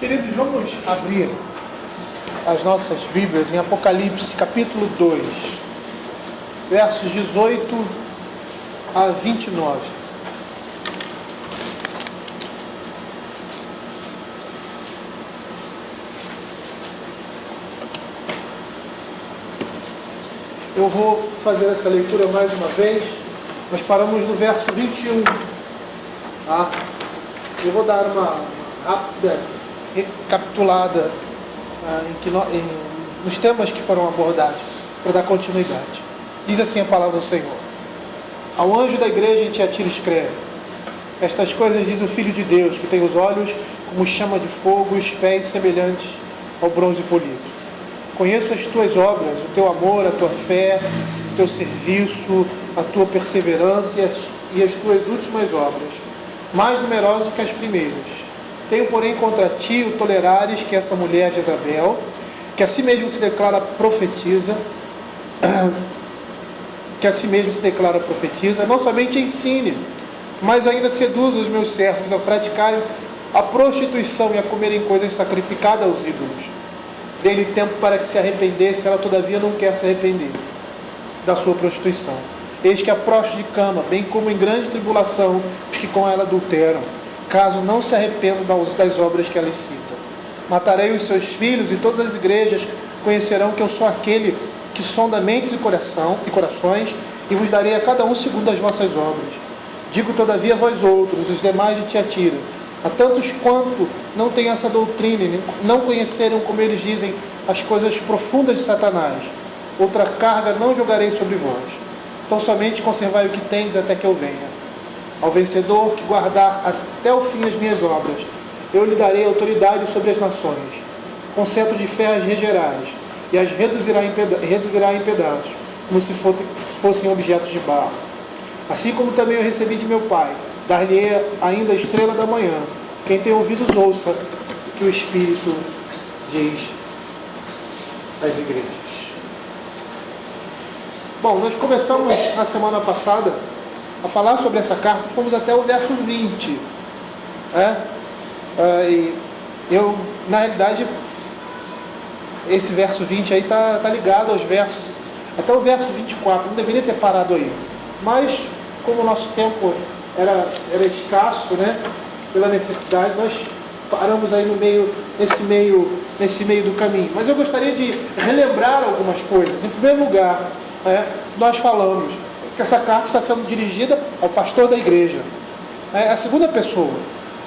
Queridos, vamos abrir as nossas Bíblias em Apocalipse, capítulo 2, versos 18 a 29. Eu vou fazer essa leitura mais uma vez. Nós paramos no verso 21. Tá? Eu vou dar uma rápida recapitulada nos temas que foram abordados, para dar continuidade. Diz assim a palavra do Senhor: ao anjo da igreja em Tiatira escreve: estas coisas diz o Filho de Deus, que tem os olhos como chama de fogo e os pés semelhantes ao bronze polido. Conheço as tuas obras, o teu amor, a tua fé, o teu serviço, a tua perseverança e as tuas últimas obras, mais numerosas que as primeiras. Tenho, porém, contra ti o tolerares que essa mulher Jezabel, que a si mesmo se declara profetiza, não somente ensine, mas ainda seduz os meus servos a praticarem a prostituição e a comerem coisas sacrificadas aos ídolos. Dei-lhe tempo para que se arrependesse, ela todavia não quer se arrepender da sua prostituição. Eis que a prostre de cama, bem como em grande tribulação os que com ela adulteram, caso não se arrependam das obras que ela incita. Matarei os seus filhos, e todas as igrejas conhecerão que eu sou aquele que sonda mentes e corações, e vos darei a cada um segundo as vossas obras. Digo todavia a vós outros, os demais de Tiatira, a tantos quanto não têm essa doutrina, e não conheceram, como eles dizem, as coisas profundas de Satanás, outra carga não jogarei sobre vós. Então somente conservai o que tendes até que eu venha. Ao vencedor que guardar até o fim as minhas obras, eu lhe darei autoridade sobre as nações. Com cetro de ferro as regerás, e as reduzirá em pedaços, como se fossem objetos de barro. Assim como também eu recebi de meu Pai, dar-lhe ainda a estrela da manhã. Quem tem ouvidos, ouça o que o Espírito diz às igrejas. Bom, nós começamos na semana passada a falar sobre essa carta, fomos até o verso 20. E eu, na realidade, esse verso 20 aí está ligado aos versos, até o verso 24, não deveria ter parado aí. Mas, como o nosso tempo era escasso, né, pela necessidade, nós paramos aí nesse meio do caminho. Mas eu gostaria de relembrar algumas coisas. Em primeiro lugar, nós falamos que essa carta está sendo dirigida ao pastor da igreja. É a segunda pessoa.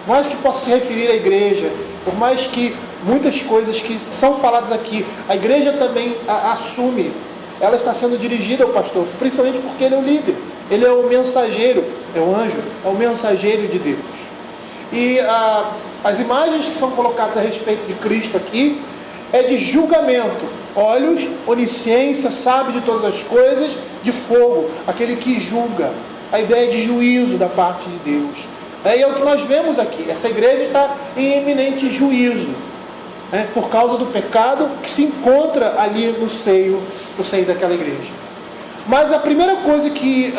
Por mais que possa se referir à igreja, por mais que muitas coisas que são faladas aqui, a igreja também assume, ela está sendo dirigida ao pastor, principalmente porque ele é o líder, ele é o mensageiro, é o anjo, é o mensageiro de Deus. E as imagens que são colocadas a respeito de Cristo aqui é de julgamento, olhos, onisciência, sabe de todas as coisas, de fogo, aquele que julga, a ideia de juízo da parte de Deus. E é o que nós vemos aqui, essa igreja está em iminente juízo, por causa do pecado que se encontra ali no seio daquela igreja. Mas a primeira coisa que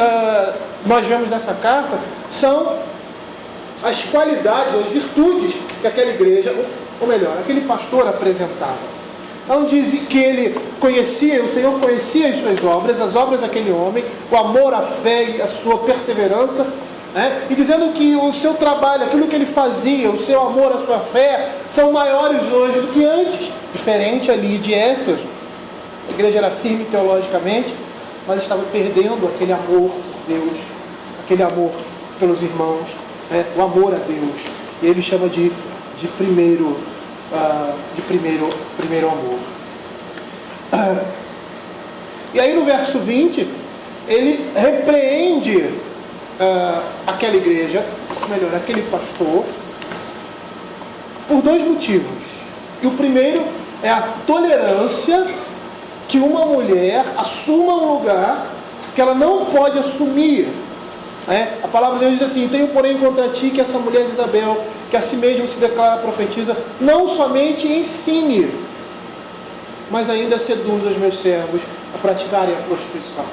nós vemos nessa carta são as qualidades, as virtudes que aquela igreja, ou melhor, aquele pastor apresentava. Então diz que ele conhecia, o Senhor conhecia as suas obras, as obras daquele homem, o amor, a fé e a sua perseverança, e dizendo que o seu trabalho, aquilo que ele fazia, o seu amor, a sua fé, são maiores hoje do que antes, diferente ali de Éfeso. A igreja era firme teologicamente, mas estava perdendo aquele amor por Deus, aquele amor pelos irmãos, o amor a Deus. E ele chama de primeiro amor. E aí no verso 20, ele repreende aquela igreja, melhor, aquele pastor, por dois motivos. E o primeiro é a tolerância que uma mulher assuma um lugar que ela não pode assumir. A palavra de Deus diz assim: tenho porém contra ti que essa mulher Jezabel, que a si mesma se declara profetiza, não somente ensine, mas ainda seduz os meus servos a praticarem a prostituição.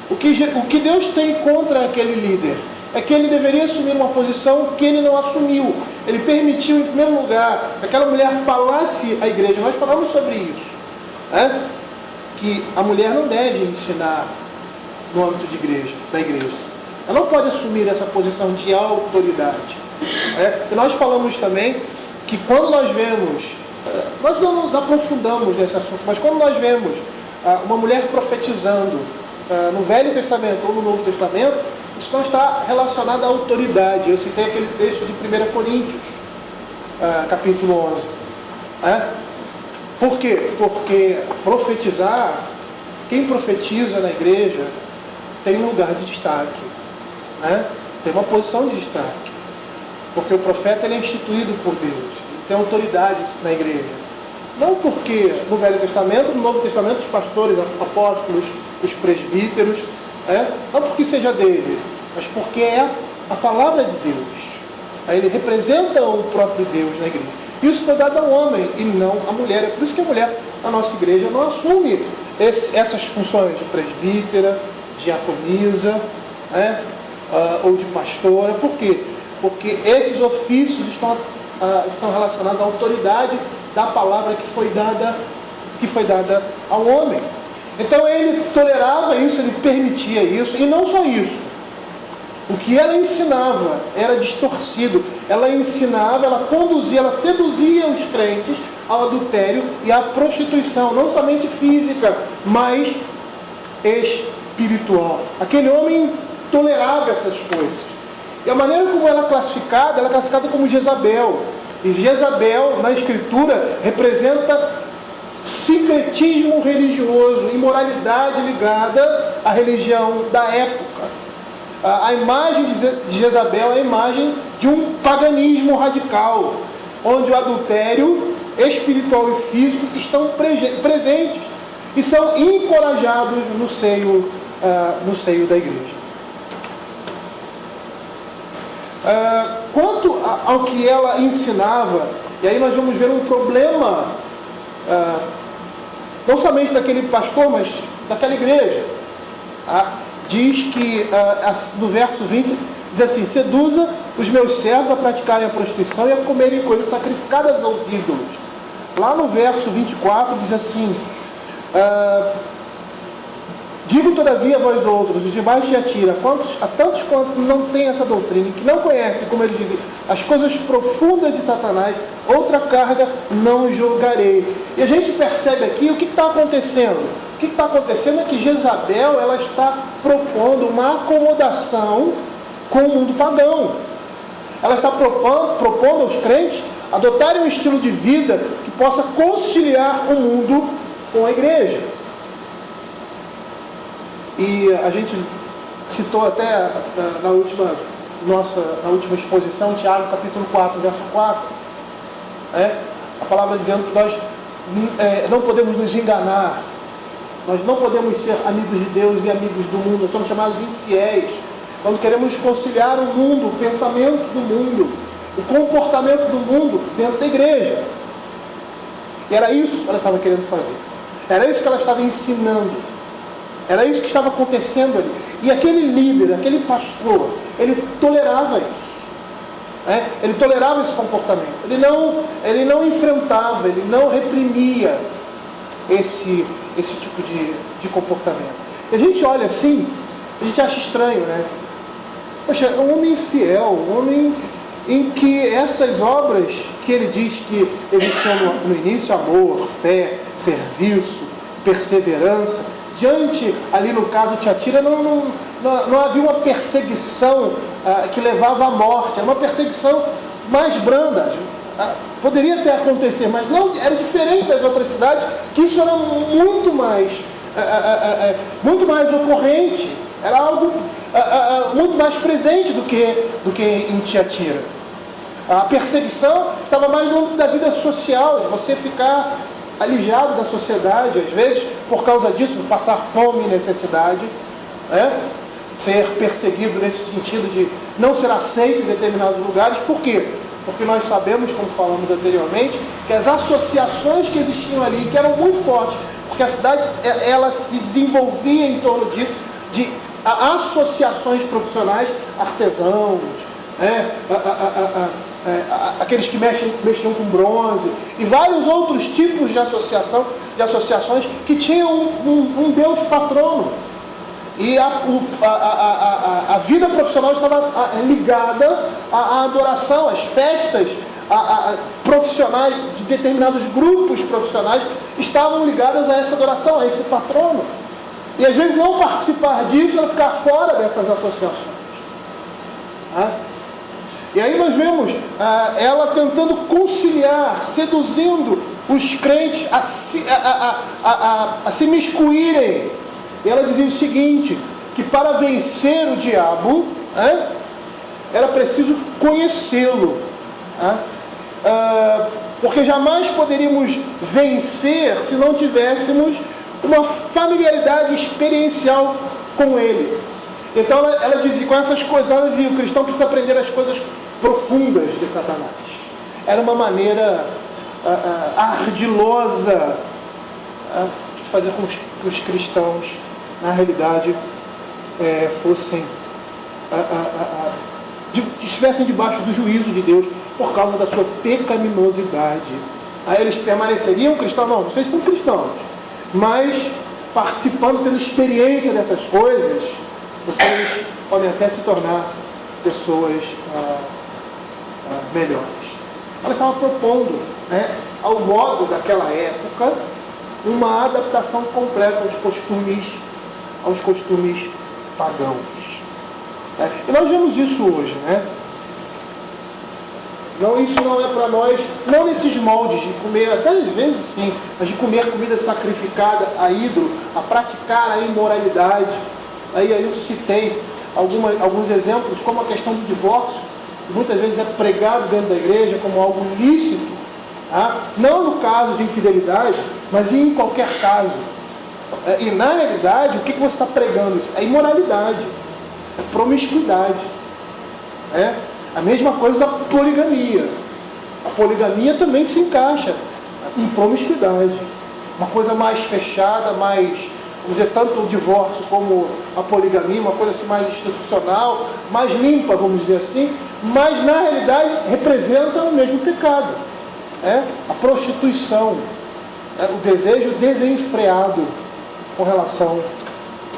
O que Deus tem contra aquele líder é que ele deveria assumir uma posição que ele não assumiu. ele permitiu, em primeiro lugar, que aquela mulher falasse à igreja. Nós falamos sobre isso, que a mulher não deve ensinar no âmbito da igreja. Ela não pode assumir essa posição de autoridade. E nós falamos também que quando nós vemos, nós não nos aprofundamos nesse assunto, mas quando nós vemos uma mulher profetizando no Velho Testamento ou no Novo Testamento, isso não está relacionado à autoridade. Eu citei aquele texto de 1 Coríntios, capítulo 11. Por quê? Porque profetizar, quem profetiza na igreja tem um lugar de destaque, tem uma posição de destaque, porque o profeta ele é instituído por Deus, ele tem autoridade na igreja. Não porque no Velho Testamento, no Novo Testamento, os pastores, apóstolos, os presbíteros, não porque seja dele, mas porque é a palavra de Deus. Ele representa o próprio Deus na igreja. Isso foi dado ao homem e não à mulher. É por isso que a mulher na nossa igreja não assume essas funções de presbítera, diaconisa, ou de pastora. Por quê? Porque esses ofícios estão relacionados à autoridade da palavra que foi dada ao homem. Então ele tolerava isso, ele permitia isso, e não só isso. O que ela ensinava era distorcido. Ela ensinava, ela conduzia, ela seduzia os crentes ao adultério e à prostituição, não somente física, mas espiritual. Aquele homem tolerava essas coisas. E a maneira como ela é classificada como Jezabel. E Jezabel, na Escritura, representa sincretismo religioso, imoralidade ligada à religião da época. A imagem de Jezabel é a imagem de um paganismo radical, onde o adultério espiritual e físico estão presentes e são encorajados no seio da igreja. Quanto ao que ela ensinava, e aí nós vamos ver um problema, não somente daquele pastor, mas daquela igreja. Diz que, no verso 20, diz assim: seduza os meus servos a praticarem a prostituição e a comerem coisas sacrificadas aos ídolos. Lá no verso 24 diz assim: digo todavia a vós outros, os demais de Tiatira, a tantos quanto não têm essa doutrina e que não conhecem, como eles dizem, as coisas profundas de Satanás, outra carga não julgarei. E a gente percebe aqui o que está acontecendo. O que está acontecendo é que Jezabel ela está propondo uma acomodação com o mundo pagão. Ela está propondo aos crentes adotarem um estilo de vida que possa conciliar o mundo com a igreja. E a gente citou até na última exposição, Tiago capítulo 4, verso 4, a palavra dizendo que nós não podemos nos enganar. Nós não podemos ser amigos de Deus e amigos do mundo. Nós somos chamados de infiéis. Quando queremos conciliar o mundo, o pensamento do mundo, o comportamento do mundo dentro da igreja. E era isso que ela estava querendo fazer. Era isso que ela estava ensinando. Era isso que estava acontecendo ali. E aquele líder, aquele pastor, ele tolerava isso. Ele tolerava esse comportamento. Ele não enfrentava, ele não reprimia esse tipo de comportamento. E a gente olha assim, a gente acha estranho, né? Poxa, um homem fiel, um homem em que essas obras que ele diz que existiam no início, amor, fé, serviço, perseverança, diante, ali no caso de Tiatira, não havia uma perseguição que levava à morte, era uma perseguição mais branda. Poderia até acontecer, mas não, era diferente das outras cidades, que isso era muito mais ocorrente, era algo muito mais presente do que em Tiatira. A perseguição estava mais no âmbito da vida social, de você ficar alijado da sociedade, às vezes por causa disso, passar fome e necessidade, ser perseguido nesse sentido de não ser aceito em determinados lugares. Por quê? Porque nós sabemos, como falamos anteriormente, que as associações que existiam ali, que eram muito fortes, porque a cidade ela se desenvolvia em torno disso, de associações profissionais, artesãos, aqueles que mexiam com bronze, e vários outros tipos de associações que tinham um Deus patrono. E a vida profissional estava ligada à adoração, às festas profissionais, de determinados grupos profissionais estavam ligadas a essa adoração, a esse patrono. E às vezes não participar disso era ficar fora dessas associações. E aí nós vemos ela tentando conciliar, seduzindo os crentes a se miscuírem. E ela dizia o seguinte, que para vencer o diabo, era preciso conhecê-lo. Porque jamais poderíamos vencer se não tivéssemos uma familiaridade experiencial com ele. Então ela dizia, com essas coisas, ela dizia, o cristão precisa aprender as coisas profundas de Satanás. Era uma maneira ardilosa de fazer com que os cristãos, na realidade, estivessem debaixo do juízo de Deus por causa da sua pecaminosidade. Aí eles permaneceriam cristãos? Não, vocês são cristãos, mas participando, tendo experiência dessas coisas, vocês podem até se tornar pessoas melhores. Ela estava propondo, ao modo daquela época, uma adaptação completa aos costumes pagãos. E nós vemos isso hoje, Não, isso não é para nós, não nesses moldes de comer, até às vezes sim, mas de comer comida sacrificada a ídolo, a praticar a imoralidade. Aí eu citei alguns exemplos, como a questão do divórcio, que muitas vezes é pregado dentro da igreja como algo lícito, não no caso de infidelidade, mas em qualquer caso. E na realidade, o que você está pregando? É imoralidade, é promiscuidade. A mesma coisa da poligamia. A poligamia também se encaixa em promiscuidade. Uma coisa mais fechada, mais, vamos dizer, tanto o divórcio como a poligamia, uma coisa assim mais institucional, mais limpa, vamos dizer assim, mas na realidade representa o mesmo pecado. A prostituição, o desejo desenfreado com relação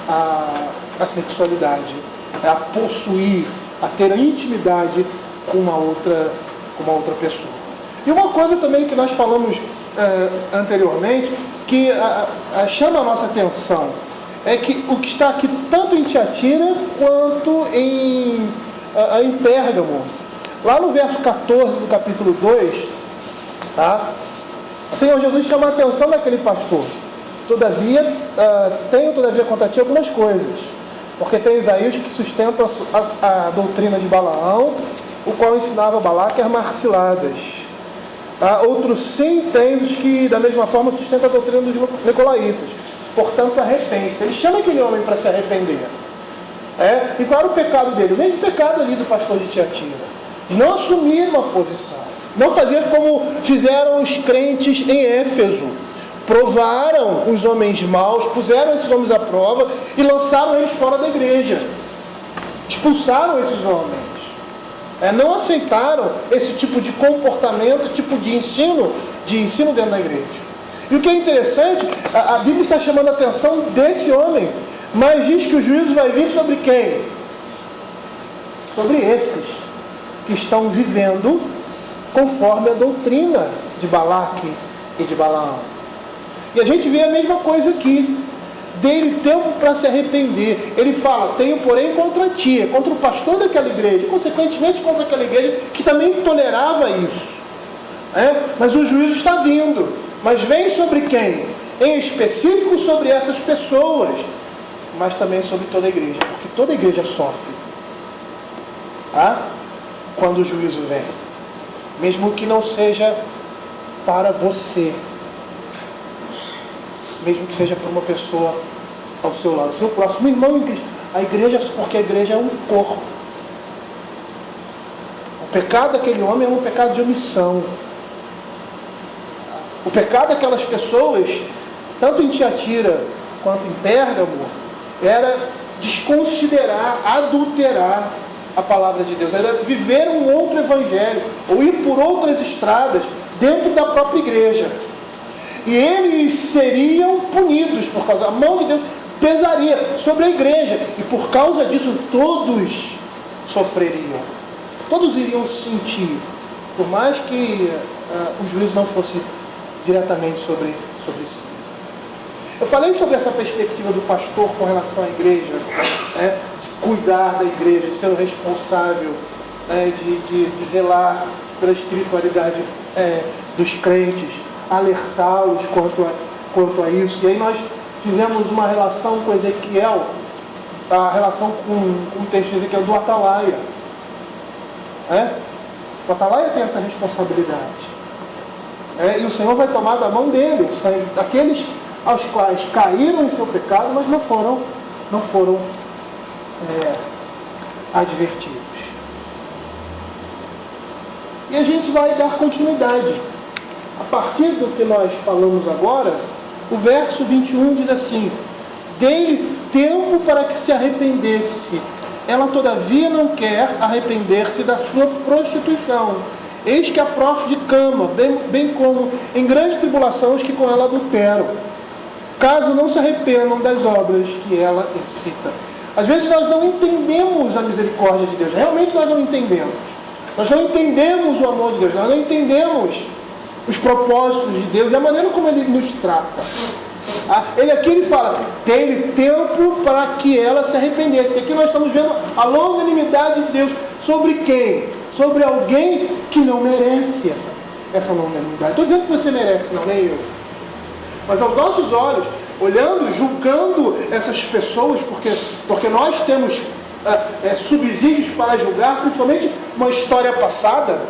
à sexualidade, a possuir, a ter a intimidade com uma outra pessoa. E uma coisa também que nós falamos anteriormente, que chama a nossa atenção, é que o que está aqui tanto em Tiatira quanto em Pérgamo. Lá no verso 14 do capítulo 2, o Senhor Jesus chama a atenção daquele pastor. Todavia, tenho contra ti algumas coisas. Porque tem Isaías que sustenta a doutrina de Balaão, o qual ensinava Balaque a armar ciladas. Outros sim tem os que, da mesma forma, sustentam a doutrina dos Nicolaitas. Portanto, arrepende-se. Ele chama aquele homem para se arrepender. E qual era o pecado dele? O mesmo pecado ali do pastor de Tiatira. De não assumir uma posição. Não fazer como fizeram os crentes em Éfeso. Provaram os homens maus, puseram esses homens à prova e lançaram eles fora da igreja. Expulsaram esses homens. Não aceitaram esse tipo de comportamento, tipo de ensino dentro da igreja. E o que é interessante, a Bíblia está chamando a atenção desse homem, mas diz que o juízo vai vir sobre quem? Sobre esses que estão vivendo conforme a doutrina de Balaque e de Balaão. E a gente vê a mesma coisa aqui. Dê-lhe tempo para se arrepender. Ele fala, tenho porém contra ti, contra o pastor daquela igreja, consequentemente contra aquela igreja que também tolerava isso. Mas o juízo está vindo. Mas vem sobre quem? Em específico sobre essas pessoas, mas também sobre toda a igreja, porque toda a igreja sofre quando o juízo vem, mesmo que não seja para você, mesmo que seja para uma pessoa ao seu lado, seu próximo irmão em Cristo. A igreja, porque a igreja é um corpo. O pecado daquele homem é um pecado de omissão. O pecado daquelas pessoas, tanto em Tiatira quanto em Pérgamo, era desconsiderar, adulterar a palavra de Deus, era viver um outro evangelho, ou ir por outras estradas dentro da própria igreja. E eles seriam punidos, por causa da mão de Deus pesaria sobre a igreja, e por causa disso todos sofreriam, todos iriam sentir, por mais que o juízo não fosse diretamente sobre si. Eu falei sobre essa perspectiva do pastor com relação à igreja, de cuidar da igreja, de ser o responsável, de zelar pela espiritualidade dos crentes, alertá-los quanto a isso. E aí nós fizemos uma relação com Ezequiel, a relação com o texto de Ezequiel do Atalaia. O Atalaia tem essa responsabilidade. E o Senhor vai tomar da mão dele, aqueles aos quais caíram em seu pecado, mas não foram advertidos. E a gente vai dar continuidade. A partir do que nós falamos agora, o verso 21 diz assim: dei-lhe tempo para que se arrependesse. Ela todavia não quer arrepender-se da sua prostituição. Eis que a profe de cama, bem como em grande tribulação os que com ela adulteram, caso não se arrependam das obras que ela incita. Às vezes nós não entendemos a misericórdia de Deus, realmente nós não entendemos. Nós não entendemos o amor de Deus, nós não entendemos os propósitos de Deus e a maneira como Ele nos trata. Ele fala, dê-lhe tempo para que ela se arrependesse. E aqui nós estamos vendo a longanimidade de Deus. Sobre quem? Sobre alguém que não merece essa longanimidade. Estou dizendo que você merece, não é eu. Mas aos nossos olhos, olhando, julgando essas pessoas, porque nós temos subsídios para julgar, principalmente uma história passada,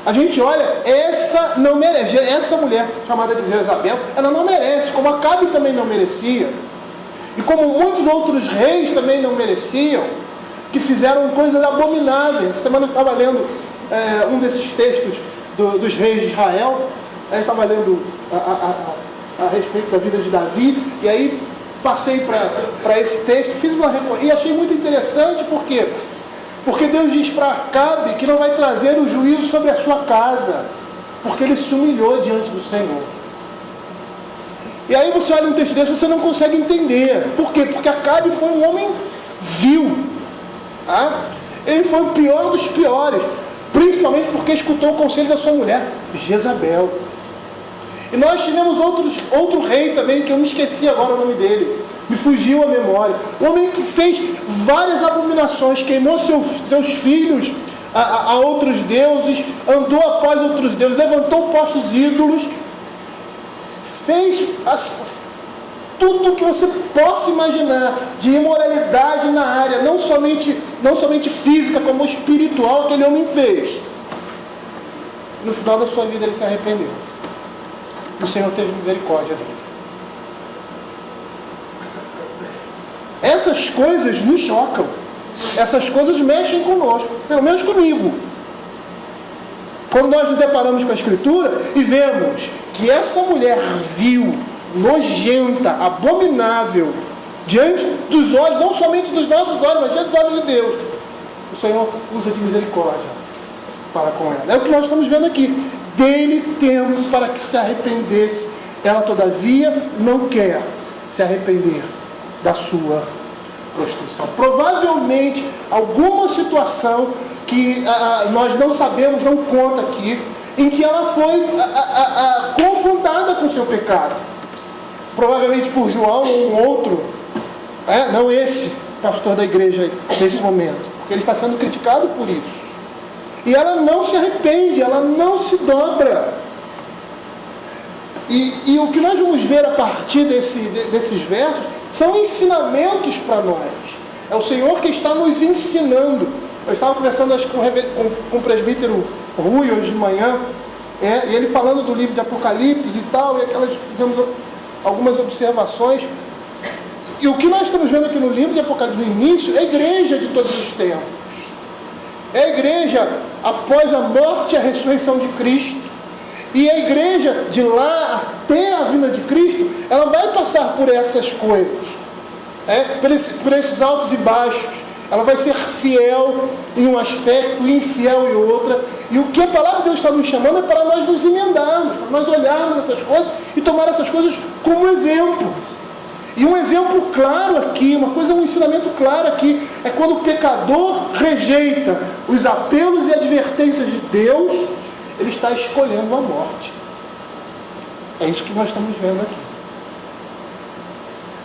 a gente olha, essa não merece, essa mulher chamada de Jezabel, ela não merece, como Acabe também não merecia, e como muitos outros reis também não mereciam, que fizeram coisas abomináveis. Essa semana eu estava lendo um desses textos dos reis de Israel, eu estava lendo a respeito da vida de Davi, e aí passei para esse texto, e achei muito interessante, porque Deus diz para Acabe que não vai trazer o juízo sobre a sua casa, porque ele se humilhou diante do Senhor. E aí você olha um texto desse e você não consegue entender. Por quê? Porque Acabe foi um homem vil. Ele foi o pior dos piores, principalmente porque escutou o conselho da sua mulher, Jezabel. E nós tivemos outro rei também, que eu me esqueci agora o nome dele, me fugiu a memória. Um homem que fez várias abominações, queimou seus filhos a outros deuses, andou após outros deuses, levantou postos ídolos, fez tudo que você possa imaginar de imoralidade na área, não somente física, como espiritual, aquele homem fez. No final da sua vida ele se arrependeu. O Senhor teve misericórdia dele. Essas coisas nos chocam. Essas coisas mexem conosco, pelo menos comigo. Quando nós nos deparamos com a Escritura e vemos que essa mulher vil, nojenta, abominável, diante dos olhos, não somente dos nossos olhos, mas diante dos olhos de Deus, o Senhor usa de misericórdia para com ela. É o que nós estamos vendo aqui. Dê-lhe tempo para que se arrependesse. Ela, todavia, não quer se arrepender da sua prostituição. Provavelmente, alguma situação que nós não sabemos, não conta aqui, em que ela foi confrontada com o seu pecado. Provavelmente por João ou um outro, não esse pastor da igreja nesse momento, porque ele está sendo criticado por isso. E ela não se arrepende, ela não se dobra. E o que nós vamos ver a partir desses versos são ensinamentos para nós. É o Senhor que está nos ensinando. Eu estava conversando com o presbítero Rui hoje de manhã, e ele falando do livro de Apocalipse e tal, e fizemos algumas observações. E o que nós estamos vendo aqui no livro de Apocalipse, no início, é a igreja de todos os tempos. É a igreja após a morte e a ressurreição de Cristo. E a igreja de lá até a vinda de Cristo, ela vai passar por essas coisas, por esses altos e baixos. Ela vai ser fiel em um aspecto, infiel em outra. E o que a palavra de Deus está nos chamando é para nós nos emendarmos, para nós olharmos essas coisas e tomar essas coisas como exemplo. E um exemplo claro aqui, um ensinamento claro aqui, é quando o pecador rejeita os apelos e advertências de Deus, ele está escolhendo a morte. É isso que nós estamos vendo aqui.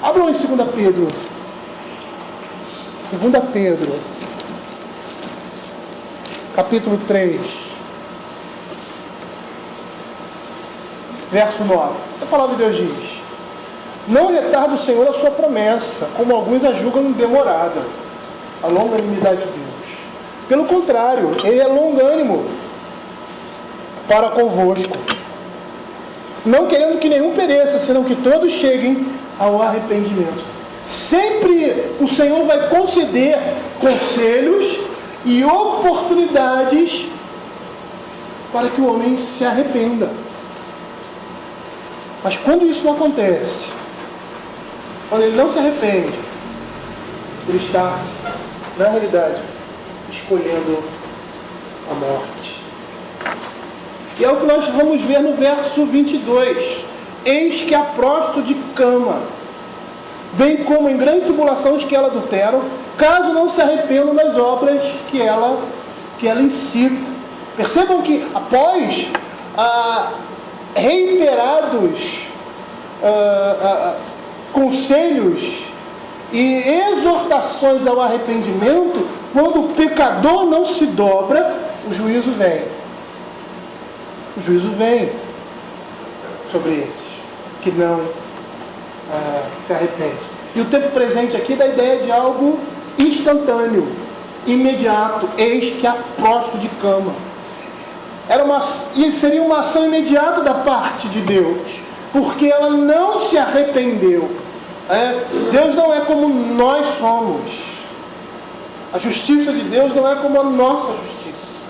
Abram em 2 Pedro. 2 Pedro, capítulo 3, verso 9. A palavra de Deus diz: não retarda o Senhor a sua promessa, como alguns a julgam demorada, a longanimidade de Deus. Pelo contrário, Ele é longânimo para convosco, não querendo que nenhum pereça, senão que todos cheguem ao arrependimento. Sempre o Senhor vai conceder conselhos e oportunidades para que o homem se arrependa. Mas quando isso não acontece, quando ele não se arrepende, ele está, na realidade, escolhendo a morte. E é o que nós vamos ver no verso 22. Eis que aprosto de cama, bem como em grande tribulação os que ela adulteram, caso não se arrependam das obras que ela incita. Percebam que após reiterados conselhos e exortações ao arrependimento, quando o pecador não se dobra, o juízo vem. O juízo vem sobre esses que não se arrependem. E o tempo presente aqui dá a ideia de algo instantâneo, imediato. Eis que aprosto de cama. Seria uma ação imediata da parte de Deus, porque ela não se arrependeu. Deus não é como nós somos. A justiça de Deus não é como a nossa justiça.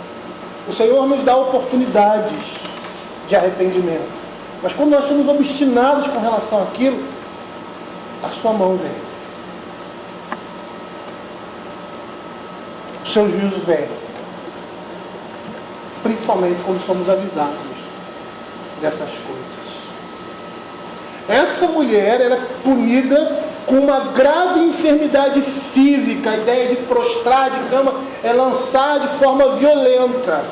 O Senhor nos dá oportunidades de arrependimento, mas quando nós somos obstinados com relação àquilo, a sua mão vem, o seu juízo vem, principalmente quando somos avisados dessas coisas. Essa mulher era punida com uma grave enfermidade física. A ideia de prostrar de cama é lançar de forma violenta.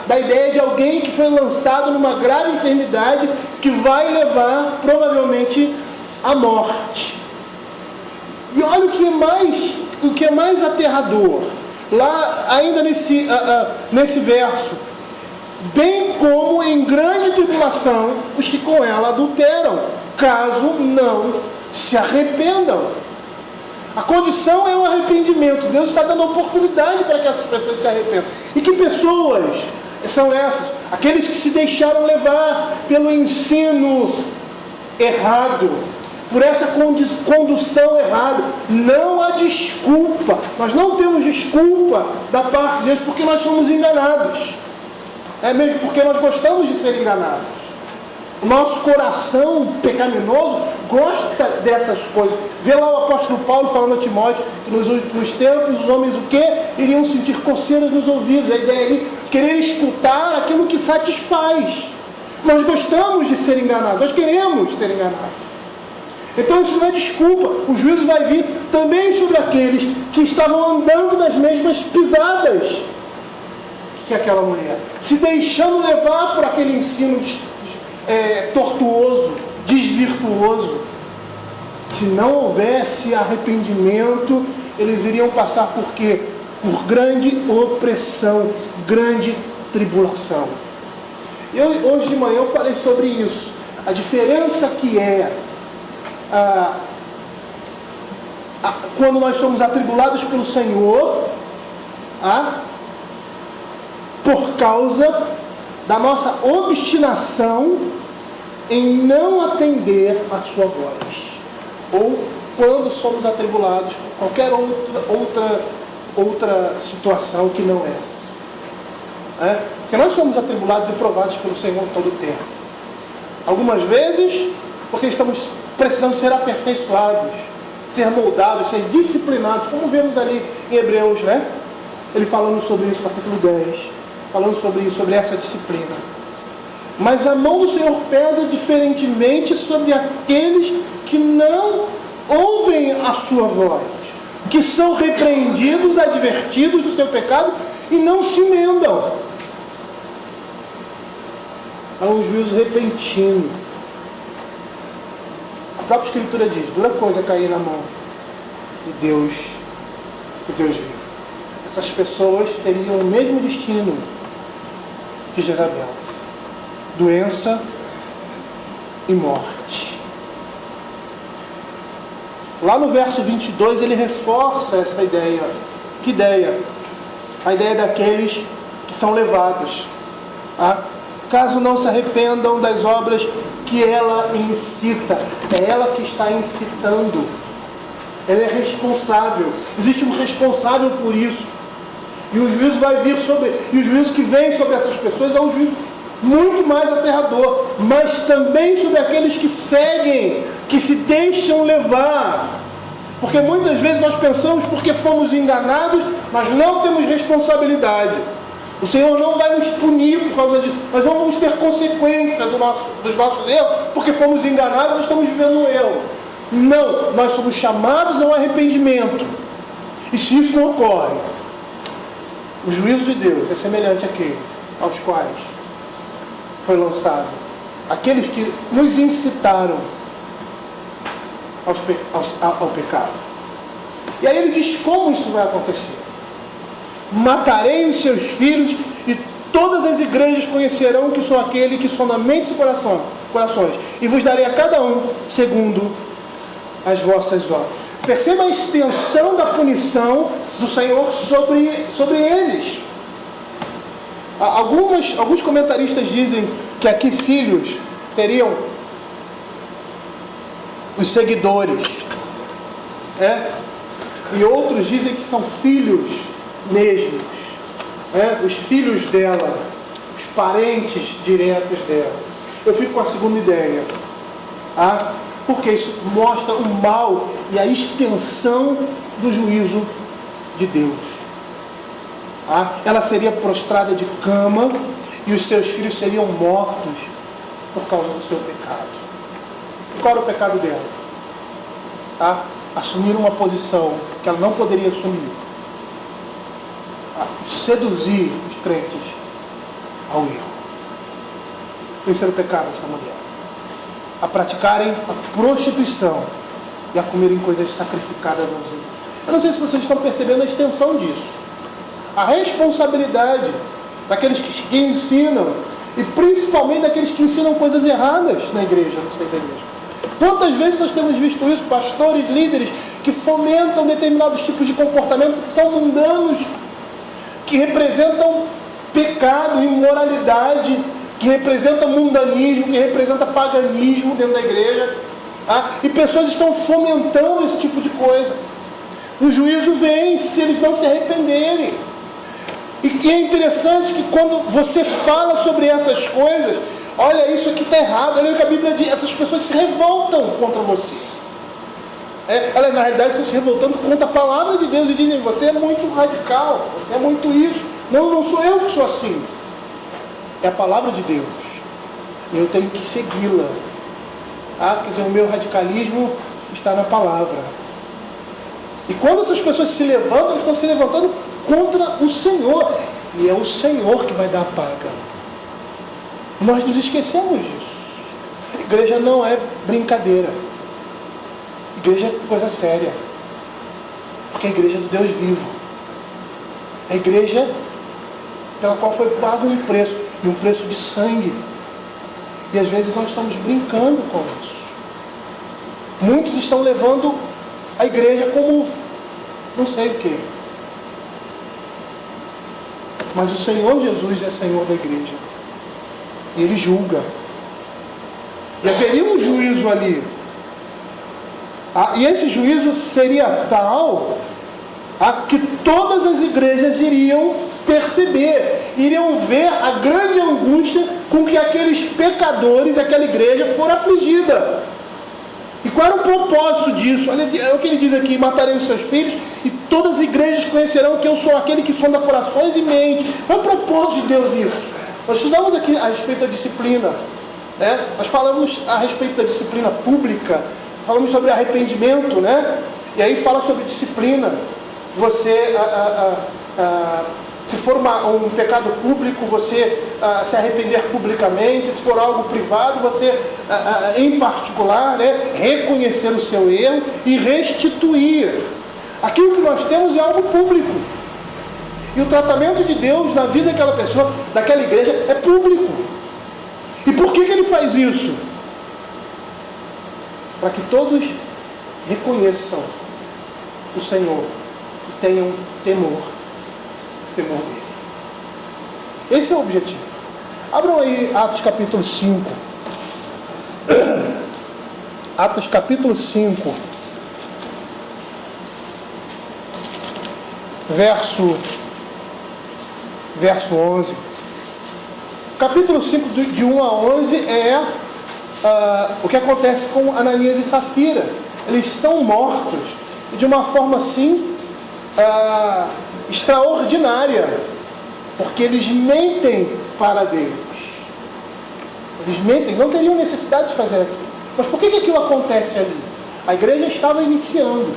Da ideia de alguém que foi lançado numa grave enfermidade que vai levar provavelmente à morte. E olha o que é mais aterrador. Lá ainda nesse verso: bem como em grande tribulação os que com ela adulteram, caso não se arrependam. A condição é o arrependimento. Deus está dando oportunidade para que essas pessoas se arrependam. E que pessoas são essas? Aqueles que se deixaram levar pelo ensino errado, por essa condução errada. Não há desculpa. Nós não temos desculpa da parte de Deus, porque nós somos enganados. É mesmo porque nós gostamos de ser enganados. O nosso coração pecaminoso gosta dessas coisas. Vê lá o apóstolo Paulo falando a Timóteo que nos últimos tempos os homens o quê? Iriam sentir coceiras nos ouvidos. A ideia é ele querer escutar aquilo que satisfaz. Nós gostamos de ser enganados. Nós queremos ser enganados. Então isso não é desculpa. O juízo vai vir também sobre aqueles que estavam andando nas mesmas pisadas que aquela mulher, se deixando levar por aquele ensino tortuoso, desvirtuoso. Se não houvesse arrependimento, eles iriam passar por quê? Por grande opressão, grande tribulação. Hoje de manhã eu falei sobre isso. A diferença que é quando nós somos atribulados pelo Senhor, por causa da nossa obstinação em não atender a sua voz, ou quando somos atribulados por qualquer outra situação que não essa. Porque nós somos atribulados e provados pelo Senhor todo o tempo. Algumas vezes porque precisamos ser aperfeiçoados, ser moldados, ser disciplinados, como vemos ali em Hebreus, né? Ele falando sobre isso, capítulo 10, falando sobre isso, sobre essa disciplina. Mas a mão do Senhor pesa diferentemente sobre aqueles que não ouvem a sua voz, que são repreendidos, advertidos do seu pecado e não se emendam. Há um juízo repentino. A própria Escritura diz: dura coisa cair na mão de Deus vivo. Essas pessoas teriam o mesmo destino de Jezabel: doença e morte. Lá no verso 22 ele reforça essa ideia. Que ideia? A ideia daqueles que são levados, caso não se arrependam das obras que ela incita. É ela que está incitando. Ela é responsável. Existe um responsável por isso. E o juízo vai vir sobre... E o juízo que vem sobre essas pessoas é um juízo muito mais aterrador. Mas também sobre aqueles que seguem, que se deixam levar. Porque muitas vezes nós pensamos, porque fomos enganados, nós não temos responsabilidade. O Senhor não vai nos punir por causa disso. Nós não vamos ter consequência dos nossos erros, porque fomos enganados e estamos vivendo um erro. Não, nós somos chamados ao arrependimento. E se isso não ocorre, o juízo de Deus é semelhante àquele aos quais foi lançado. Aqueles que nos incitaram ao pecado. E aí ele diz como isso vai acontecer. Matarei os seus filhos e todas as igrejas conhecerão que sou aquele que sonda mentes e corações, e vos darei a cada um segundo as vossas obras. Perceba a extensão da punição do Senhor sobre eles. Alguns comentaristas dizem que aqui filhos seriam os seguidores, e outros dizem que são filhos mesmos, os filhos dela, os parentes diretos dela. Eu fico com a segunda ideia, porque isso mostra o mal e a extensão do juízo de Deus. Ela seria prostrada de cama e os seus filhos seriam mortos por causa do seu pecado. E qual era o pecado dela? Assumir uma posição que ela não poderia assumir. Seduzir os crentes ao erro. Esse era o pecado dessa mulher. A praticarem a prostituição e a comerem coisas sacrificadas aos ídolos. Eu não sei se vocês estão percebendo a extensão disso. A responsabilidade daqueles que ensinam, e principalmente daqueles que ensinam coisas erradas na igreja, no seio da igreja. Quantas vezes nós temos visto isso, pastores, líderes, que fomentam determinados tipos de comportamentos que são mundanos, que representam pecado, imoralidade, que representa mundanismo, que representa paganismo dentro da igreja, e pessoas estão fomentando esse tipo de coisa. O juízo vem se eles não se arrependerem. E é interessante que quando você fala sobre essas coisas, olha, isso aqui está errado, olha o que a Bíblia diz, essas pessoas se revoltam contra você. Elas na realidade estão se revoltando contra a palavra de Deus e dizem: você é muito radical, você é muito isso. Não sou eu que sou assim. É a palavra de Deus. Eu tenho que segui-la. Quer dizer, o meu radicalismo está na palavra. E quando essas pessoas se levantam, elas estão se levantando contra o Senhor. E é o Senhor que vai dar a paga. Nós nos esquecemos disso. A igreja não é brincadeira. A igreja é coisa séria. Porque a igreja é do Deus vivo. A igreja pela qual foi pago um preço. E um preço de sangue. E às vezes nós estamos brincando com isso. Muitos estão levando a igreja como não sei o quê. Mas o Senhor Jesus é Senhor da igreja. E Ele julga. E haveria um juízo ali. E esse juízo seria tal que todas as igrejas iriam perceber, iriam ver a grande angústia com que aqueles pecadores, aquela igreja, foram afligida. E qual era o propósito disso? Olha o que ele diz aqui: matarei os seus filhos e todas as igrejas conhecerão que eu sou aquele que sonda corações e mentes. Qual é o propósito de Deus nisso? Nós estudamos aqui a respeito da disciplina, né? Nós falamos a respeito da disciplina pública, falamos sobre arrependimento, né? E aí fala sobre disciplina. Você, se for um pecado público, você se arrepender publicamente. Se for algo privado, você, em particular, né, reconhecer o seu erro e restituir. Aquilo que nós temos é algo público. E o tratamento de Deus na vida daquela pessoa, daquela igreja, é público. E por que ele faz isso? Para que todos reconheçam o Senhor e tenham temor dele. Esse é o objetivo. Abram aí Atos capítulo 5. Atos capítulo 5, verso 11. Capítulo 5, de 1 a 11, é o que acontece com Ananias e Safira. Eles são mortos de uma forma assim extraordinária, porque eles mentem para Deus. Eles mentem, não teriam necessidade de fazer aquilo. Mas por que aquilo acontece ali? A igreja estava iniciando.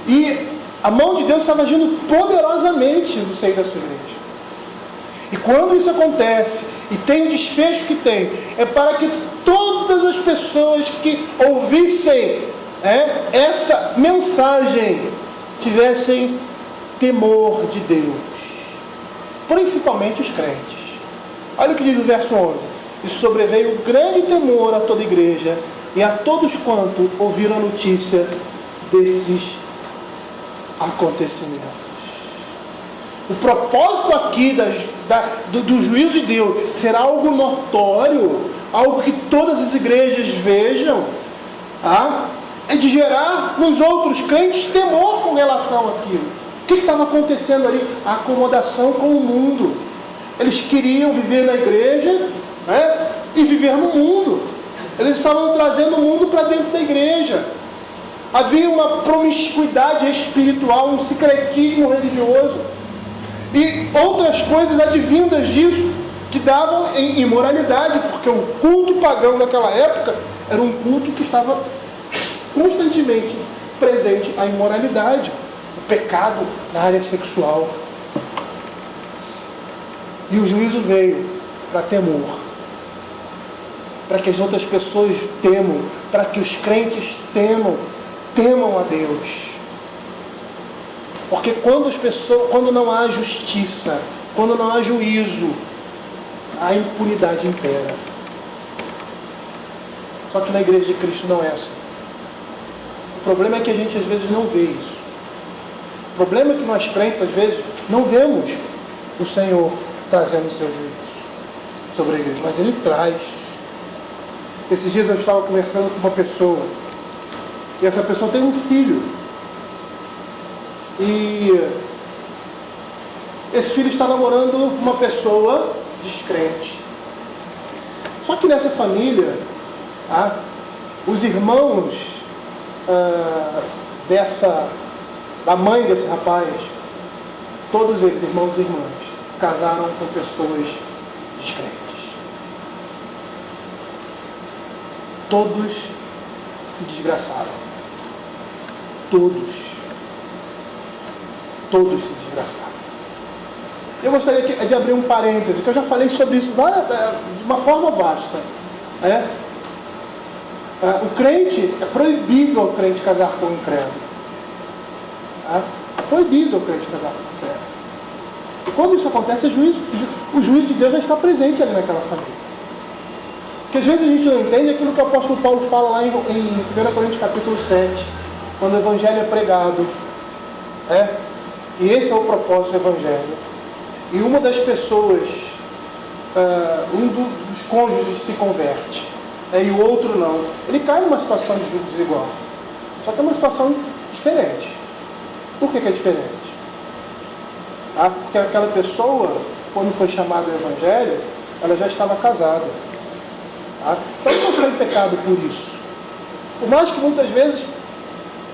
E a mão de Deus estava agindo poderosamente no seio da sua igreja. E quando isso acontece, e tem o desfecho que tem, é para que todas as pessoas que ouvissem essa mensagem tivessem temor de Deus, principalmente os crentes. Olha o que diz o verso 11: e sobreveio grande temor a toda a igreja e a todos quanto ouviram a notícia desses acontecimentos. O propósito aqui do juízo de Deus será algo notório, algo que todas as igrejas vejam, é de gerar nos outros crentes temor com relação àquilo. O que estava acontecendo ali? A acomodação com o mundo. Eles queriam viver na igreja, e viver no mundo. Eles estavam trazendo o mundo para dentro da igreja. Havia uma promiscuidade espiritual, um secretismo religioso e outras coisas advindas disso, que davam em imoralidade, porque o culto pagão daquela época era um culto que estava constantemente presente a imoralidade, o pecado na área sexual. E o juízo veio para temor, para que as outras pessoas temam, para que os crentes temam a Deus. Porque quando não há justiça, quando não há juízo, a impunidade impera. Só que na igreja de Cristo não é assim. O problema é que a gente às vezes não vê isso. O problema é que nós crentes às vezes não vemos o Senhor trazendo o seu juízo sobre a igreja, mas Ele traz. Esses dias eu estava conversando com uma pessoa, e essa pessoa tem um filho, e esse filho está namorando uma pessoa descrente. Só que nessa família, os irmãos da mãe desse rapaz, todos eles, irmãos e irmãs, casaram com pessoas descrentes. Todos se desgraçaram. Todos se desgraçaram. Eu gostaria de abrir um parêntese, que eu já falei sobre isso de uma forma vasta. O crente, é proibido ao crente casar com um incrédulo. É proibido ao crente casar com um incrédulo. E quando isso acontece, o juízo de Deus já está presente ali naquela família. Porque às vezes a gente não entende aquilo que o apóstolo Paulo fala lá em 1 Coríntios capítulo 7, quando o evangelho é pregado. E esse é o propósito do evangelho. E uma das pessoas, dos cônjuges se converte, e o outro não. Ele cai numa situação de julgo desigual. Só que é uma situação diferente. Por que é diferente? Porque aquela pessoa, quando foi chamada ao evangelho, ela já estava casada. Tá? Então não está em pecado por isso. Por mais que muitas vezes,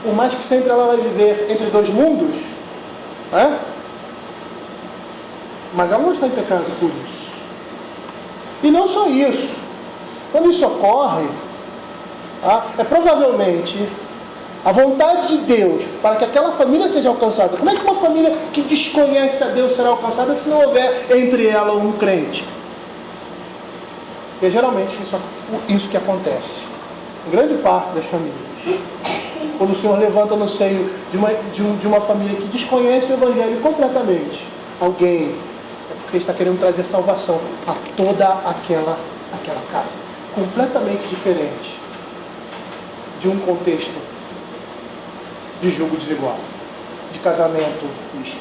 por mais que sempre ela vai viver entre dois mundos, né? Mas ela não está em pecado por isso. E não só isso. Quando isso ocorre, tá? É provavelmente a vontade de Deus para que aquela família seja alcançada. Como é que uma família que desconhece a Deus será alcançada se não houver entre ela um crente? E é geralmente isso que acontece em grande parte das famílias. Quando o Senhor levanta no seio de uma família que desconhece o Evangelho completamente alguém, é porque está querendo trazer salvação a toda aquela casa, completamente diferente de um contexto de julgo desigual, de casamento misto.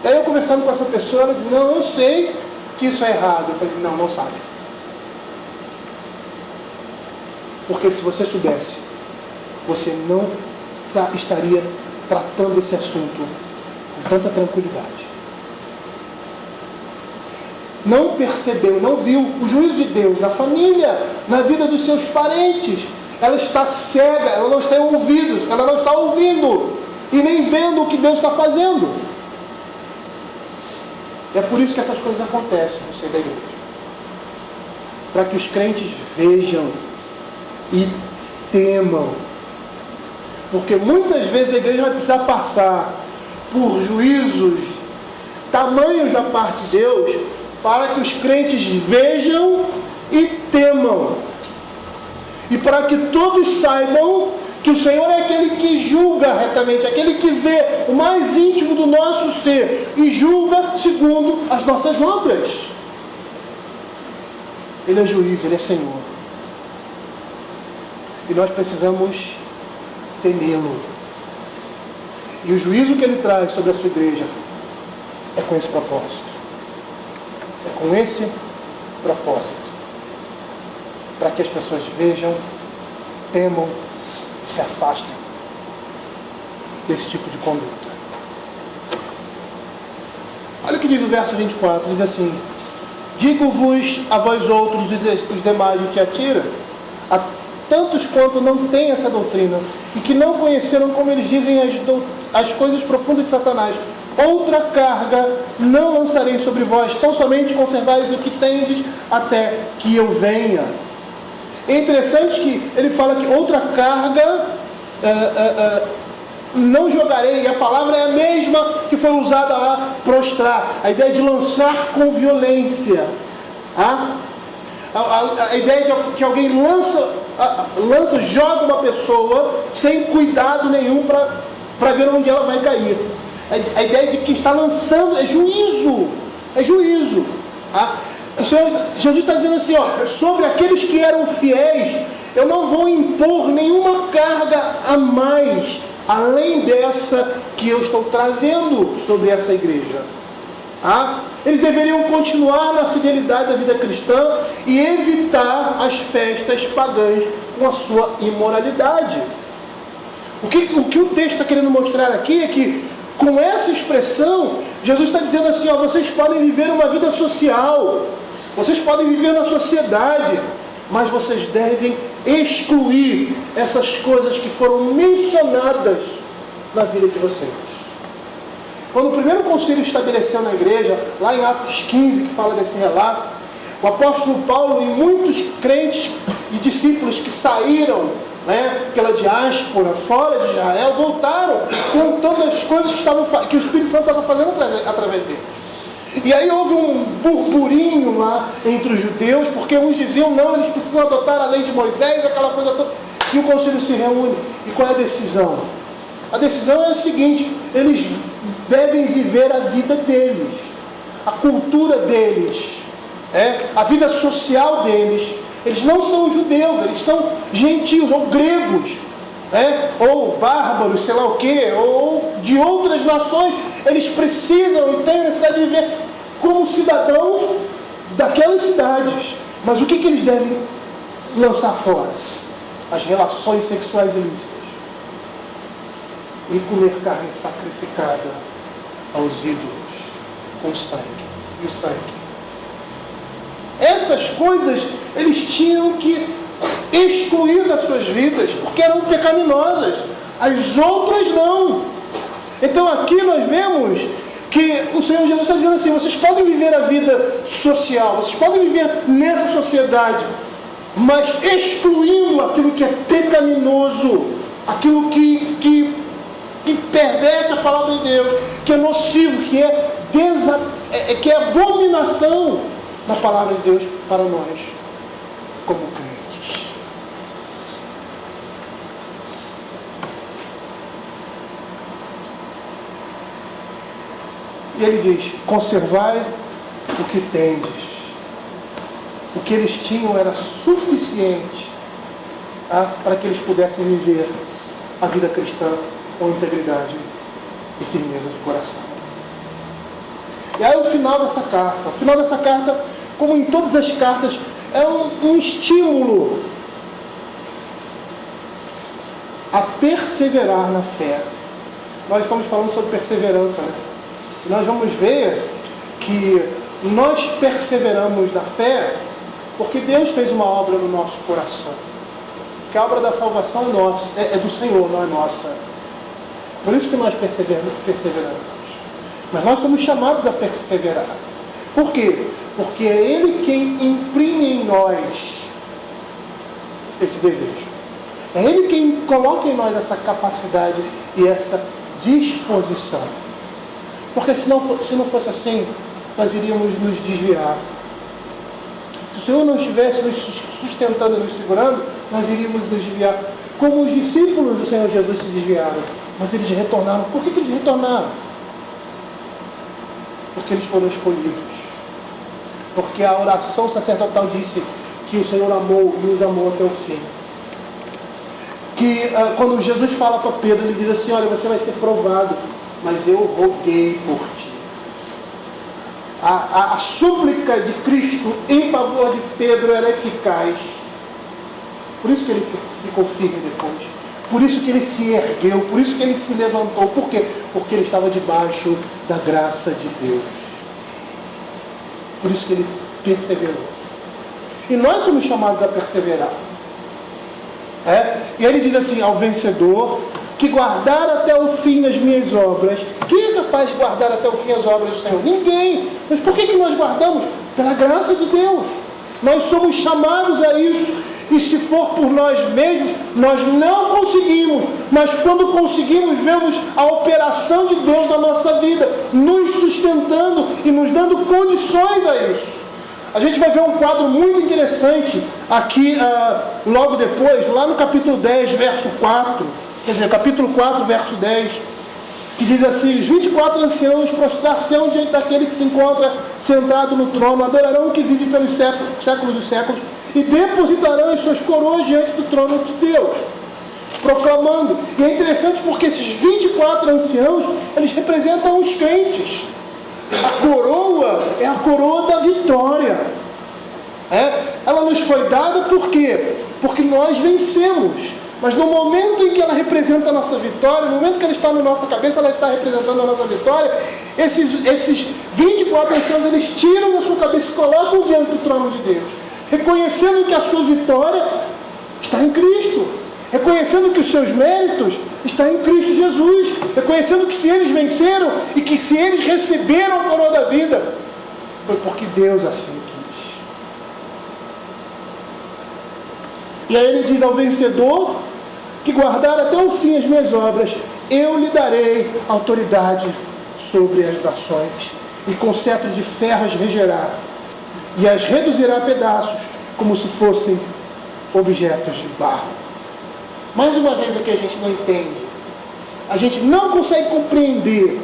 E aí eu conversando com essa pessoa, ela disse, não, eu sei que isso é errado. Eu falei, não sabe. Porque se você soubesse, você não estaria tratando esse assunto com tanta tranquilidade. Não percebeu, não viu o juízo de Deus na família, na vida dos seus parentes. Ela está cega, ela não está em ouvidos, ela não está ouvindo e nem vendo o que Deus está fazendo. É por isso que essas coisas acontecem no seio da igreja. Para que os crentes vejam e temam. Porque muitas vezes a igreja vai precisar passar por juízos tamanhos da parte de Deus para que os crentes vejam e temam. E para que todos saibam que o Senhor é aquele que julga retamente, aquele que vê o mais íntimo do nosso ser e julga segundo as nossas obras. Ele é juiz, Ele é Senhor. E nós precisamos temê-lo. E o juízo que Ele traz sobre a sua igreja é com esse propósito. É com esse propósito. Para que as pessoas vejam, temam e se afastem desse tipo de conduta. Olha o que diz o verso 24, diz assim: digo-vos a vós outros os demais de Tiatira, a tantos quanto não têm essa doutrina, e que não conheceram, como eles dizem, as coisas profundas de Satanás, outra carga não lançarei sobre vós, tão somente conservais o que tendes até que eu venha. É interessante que ele fala que outra carga não jogarei, e a palavra é a mesma que foi usada lá, prostrar, a ideia de lançar com violência. A ideia de que alguém joga uma pessoa sem cuidado nenhum para ver onde ela vai cair. A ideia de que está lançando é juízo. O Senhor Jesus está dizendo assim, sobre aqueles que eram fiéis, eu não vou impor nenhuma carga a mais, além dessa que eu estou trazendo sobre essa igreja. Eles deveriam continuar na fidelidade da vida cristã e evitar as festas pagãs com a sua imoralidade. O que o texto está querendo mostrar aqui é que, com essa expressão, Jesus está dizendo assim, vocês podem viver uma vida social, vocês podem viver na sociedade, mas vocês devem excluir essas coisas que foram mencionadas na vida de vocês. Quando o primeiro concílio estabeleceu na igreja, lá em Atos 15, que fala desse relato, o apóstolo Paulo e muitos crentes e discípulos que saíram pela diáspora, fora de Israel, voltaram contando as coisas que o Espírito Santo estava fazendo através deles. E aí houve um burburinho lá entre os judeus, porque uns diziam, não, eles precisam adotar a lei de Moisés, aquela coisa toda, e o concílio se reúne. E qual é a decisão? A decisão é a seguinte: eles devem viver a vida deles, a cultura deles, a vida social deles. Eles não são judeus, eles são gentios ou gregos, ou bárbaros, sei lá o quê, ou de outras nações. Eles precisam e têm a necessidade de viver como cidadãos daquelas cidades. Mas o que eles devem lançar fora? As relações sexuais ilícitas e comer carne sacrificada aos ídolos com sangue. E o sangue Essas coisas eles tinham que excluir das suas vidas, porque eram pecaminosas. As outras não. Então aqui nós vemos que o Senhor Jesus está dizendo assim: vocês podem viver a vida social, vocês podem viver nessa sociedade, mas excluindo aquilo que é pecaminoso, aquilo que perverte a palavra de Deus, que é nocivo, que é abominação da palavra de Deus para nós, como crentes. E ele diz: conservai o que tendes. O que eles tinham era suficiente para que eles pudessem viver a vida cristã com integridade e firmeza de coração. E aí o final dessa carta, como em todas as cartas, é um estímulo a perseverar na fé. Nós estamos falando sobre perseverança, né? E nós vamos ver que nós perseveramos na fé porque Deus fez uma obra no nosso coração. Porque a obra da salvação é nossa, é do Senhor, não é nossa. Por isso que nós perseveramos. Mas nós somos chamados a perseverar. Por quê? Porque é Ele quem imprime em nós esse desejo. É Ele quem coloca em nós essa capacidade e essa disposição. Porque se não fosse assim, nós iríamos nos desviar. Se o Senhor não estivesse nos sustentando e nos segurando, nós iríamos nos desviar. Como os discípulos do Senhor Jesus se desviaram. Mas eles retornaram. Por que eles retornaram? Porque eles foram escolhidos. Porque a oração sacerdotal disse que o Senhor amou e os amou até o fim. Que quando Jesus fala para Pedro, ele diz assim: olha, você vai ser provado, mas eu roguei por ti. A súplica de Cristo em favor de Pedro era eficaz. Por isso que ele ficou firme depois. Por isso que ele se ergueu, por isso que ele se levantou. Por quê? Porque ele estava debaixo da graça de Deus. Por isso que ele perseverou. E nós somos chamados a perseverar. E ele diz assim: ao vencedor que guardar até o fim as minhas obras. Quem é capaz de guardar até o fim as obras do Senhor? Ninguém. Mas por que nós guardamos? Pela graça de Deus. Nós somos chamados a isso. E se for por nós mesmos, nós não conseguimos. Mas quando conseguimos, vemos a operação de Deus na nossa vida, nos sustentando e nos dando condições a isso. A gente vai ver um quadro muito interessante aqui, logo depois, lá no capítulo 10, verso 4. Quer dizer, capítulo 4, verso 10. Que diz assim: os 24 anciãos prostrar-se-ão diante daquele que se encontra sentado no trono, adorarão o que vive pelos séculos dos séculos, e depositarão as suas coroas diante do trono de Deus, proclamando. E é interessante porque esses 24 anciãos, eles representam os crentes. A coroa é a coroa da vitória. Ela nos foi dada por quê? Porque nós vencemos. Mas no momento em que ela representa a nossa vitória, no momento que ela está na nossa cabeça, ela está representando a nossa vitória, esses 24 anciãos, eles tiram da sua cabeça e colocam diante do trono de Deus, reconhecendo que a sua vitória está em Cristo, reconhecendo que os seus méritos estão em Cristo Jesus, reconhecendo que se eles venceram e que se eles receberam a coroa da vida, foi porque Deus assim quis. E aí ele diz: ao vencedor que guardar até o fim as minhas obras, eu lhe darei autoridade sobre as nações, e com cetro de ferro as regerá, e as reduzirá a pedaços, como se fossem objetos de barro. Mais uma vez aqui a gente não entende, a gente não consegue compreender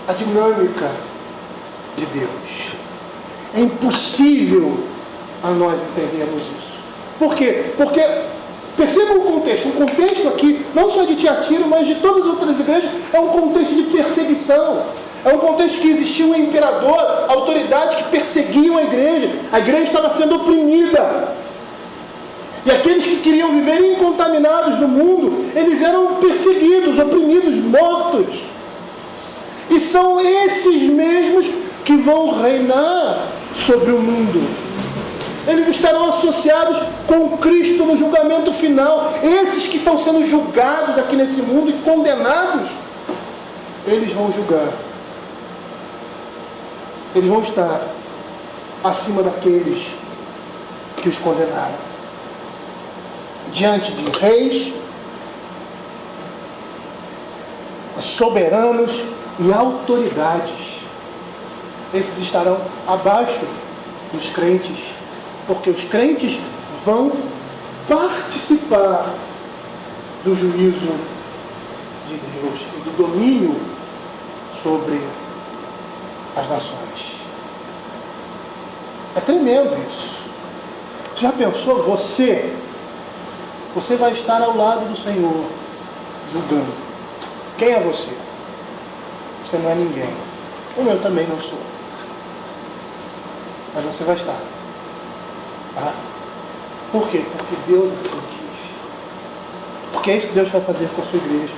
a dinâmica de Deus. É impossível a nós entendermos isso. Por quê? Porque, percebam o contexto aqui, não só de Tiatira, mas de todas as outras igrejas, é um contexto de perseguição. É um contexto que existia um imperador, autoridades que perseguiam a igreja estava sendo oprimida. E aqueles que queriam viver incontaminados no mundo, eles eram perseguidos, oprimidos, mortos. E são esses mesmos que vão reinar sobre o mundo. eles estarão associados com Cristo no julgamento final. Esses que estão sendo julgados aqui nesse mundo e condenados, eles vão julgar. Eles vão estar acima daqueles que os condenaram, diante de reis, soberanos e autoridades. Esses estarão abaixo dos crentes, porque os crentes vão participar do juízo de Deus e do domínio sobre as nações. É tremendo isso. Você já pensou? Você vai estar ao lado do Senhor, julgando. Quem é você? Você não é ninguém. Como eu também não sou. Mas você vai estar. Tá? Por quê? Porque Deus assim quis. Porque é isso que Deus vai fazer com a sua igreja.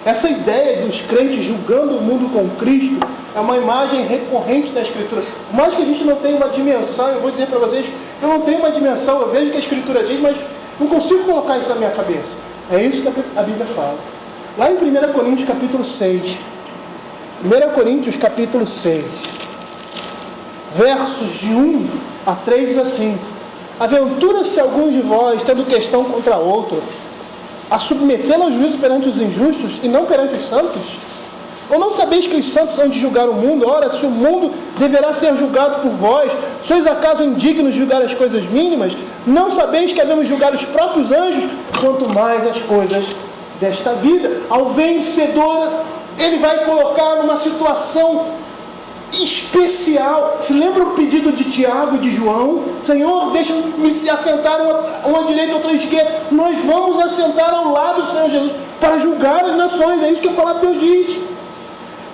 Essa ideia dos crentes julgando o mundo com Cristo é uma imagem recorrente da Escritura. Por mais que a gente não tenha uma dimensão, eu vou dizer para vocês, eu não tenho uma dimensão, eu vejo o que a Escritura diz, mas não consigo colocar isso na minha cabeça. É isso que a Bíblia fala. Lá em 1 Coríntios capítulo 6, 1 Coríntios capítulo 6, versos de 1 a 3 diz assim: aventura-se alguns de vós, tendo questão contra outro, a submetê-lo ao juízo perante os injustos e não perante os santos? Ou não sabeis que os santos hão de julgar o mundo? Ora, se o mundo deverá ser julgado por vós, sois acaso indignos de julgar as coisas mínimas? Não sabeis que havemos julgar os próprios anjos? Quanto mais as coisas desta vida. Ao vencedor, ele vai colocar numa situação especial. Se lembra o pedido de Tiago e de João? Senhor, deixa-me se assentar uma à direita e outra à esquerda. Nós vamos assentar ao lado do Senhor Jesus para julgar as nações. É isso que a palavra de Deus diz.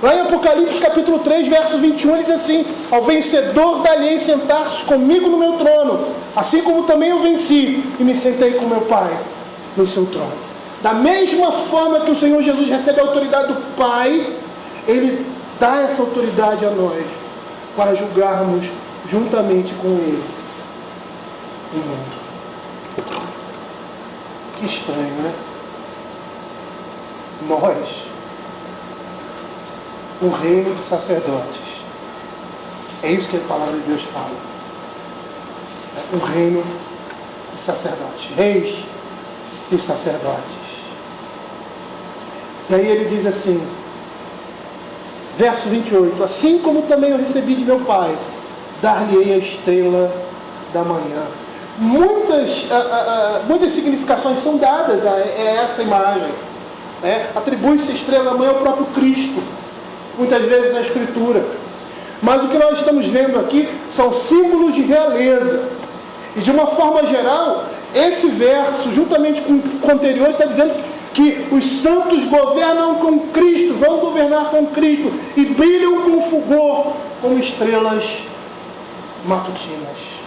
Lá em Apocalipse capítulo 3, verso 21, ele diz assim: ao vencedor darei sentar-se comigo no meu trono, assim como também eu venci e me sentei com meu Pai no seu trono. Da mesma forma que o Senhor Jesus recebe a autoridade do Pai, Ele dá essa autoridade a nós, para julgarmos juntamente com Ele o mundo. Que estranho, né? Nós, um reino de sacerdotes. É isso que a palavra de Deus fala. Um reino de sacerdotes. Reis e sacerdotes. E aí ele diz assim, verso 28, assim como também eu recebi de meu Pai, dar-lhe-ei a estrela da manhã. Muitas significações são dadas a essa imagem. Atribui-se a estrela da manhã ao próprio Cristo, muitas vezes na Escritura. Mas o que nós estamos vendo aqui são símbolos de realeza. E de uma forma geral, esse verso, juntamente com o anterior, está dizendo que os santos governam com Cristo, vão governar com Cristo, e brilham com fulgor, como estrelas matutinas.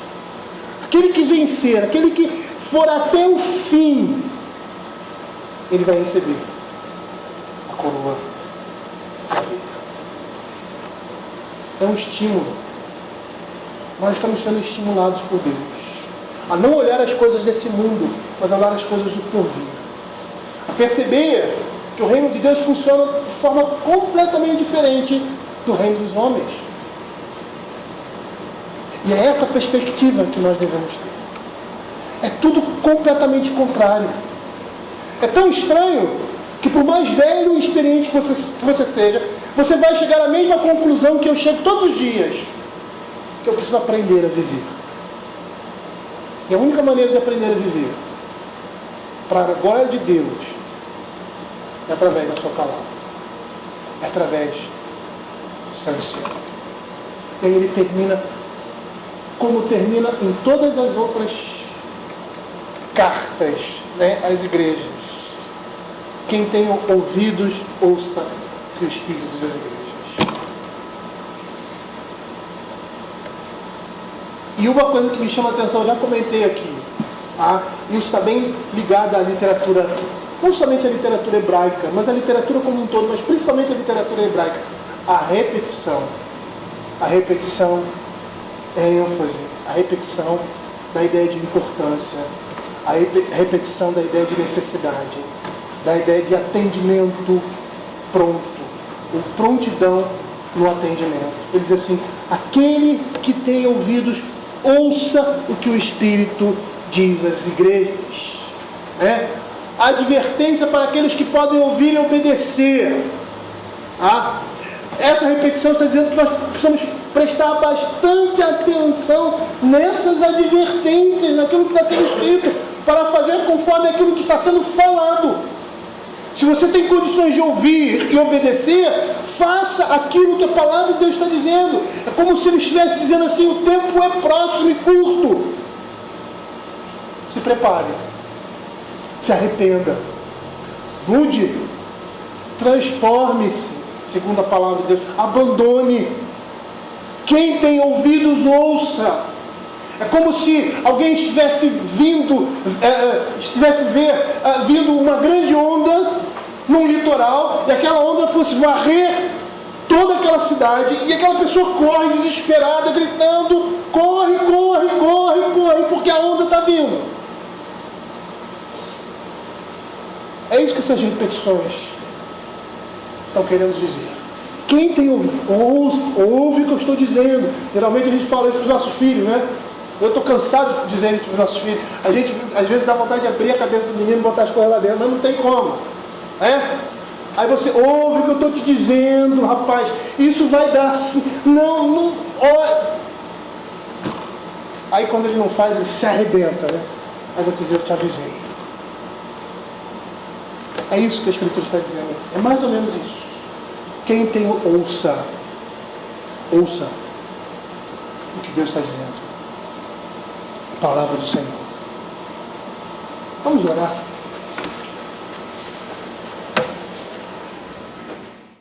Aquele que vencer, aquele que for até o fim, ele vai receber a coroa da vida. É um estímulo. Nós estamos sendo estimulados por Deus a não olhar as coisas desse mundo, mas a olhar as coisas do porvir. A perceber que o reino de Deus funciona de forma completamente diferente do reino dos homens. E é essa perspectiva que nós devemos ter. É tudo completamente contrário. É tão estranho que, por mais velho e experiente que você seja, você vai chegar à mesma conclusão que eu chego todos os dias, que eu preciso aprender a viver. E a única maneira de aprender a viver, para a glória de Deus, é através da sua palavra, é através do seu ensino. E aí ele termina como termina em todas as outras cartas, às igrejas. Quem tem ouvidos, ouça o que o Espírito diz às igrejas. E uma coisa que me chama a atenção, eu já comentei aqui, isso está bem ligado à literatura, não somente à literatura hebraica, mas à literatura como um todo, mas principalmente à literatura hebraica. A repetição é ênfase a repetição da ideia de importância, a repetição da ideia de necessidade, da ideia de atendimento pronto, ou prontidão no atendimento. Ele diz assim: aquele que tem ouvidos, ouça o que o Espírito diz às igrejas. A advertência para aqueles que podem ouvir e obedecer. Essa repetição está dizendo que nós precisamos prestar bastante atenção nessas advertências, naquilo que está sendo escrito, para fazer conforme aquilo que está sendo falado. Se você tem condições de ouvir e obedecer, faça aquilo que a palavra de Deus está dizendo. É como se ele estivesse dizendo assim: o tempo é próximo e curto. Se prepare, se arrependa, mude, transforme-se, segundo a palavra de Deus, abandone. Quem tem ouvidos, ouça. É como se alguém estivesse vindo uma grande onda num litoral, e aquela onda fosse varrer toda aquela cidade, e aquela pessoa corre desesperada, gritando: corre, corre, corre, corre, porque a onda está vindo. É isso que essas repetições estão querendo dizer. Quem tem ouvido, ouve o que eu estou dizendo. Geralmente a gente fala isso para os nossos filhos, né? Eu estou cansado de dizer isso para os nossos filhos. A gente às vezes dá vontade de abrir a cabeça do menino e botar as coisas lá dentro, mas não tem como. Aí você ouve o que eu estou te dizendo, rapaz. Isso vai dar assim. Não, olha. Aí quando ele não faz, ele se arrebenta, né? Aí você diz: eu te avisei. É isso que a Escritura está dizendo. É mais ou menos isso. Quem tem, ouça o que Deus está dizendo. A palavra do Senhor. Vamos orar.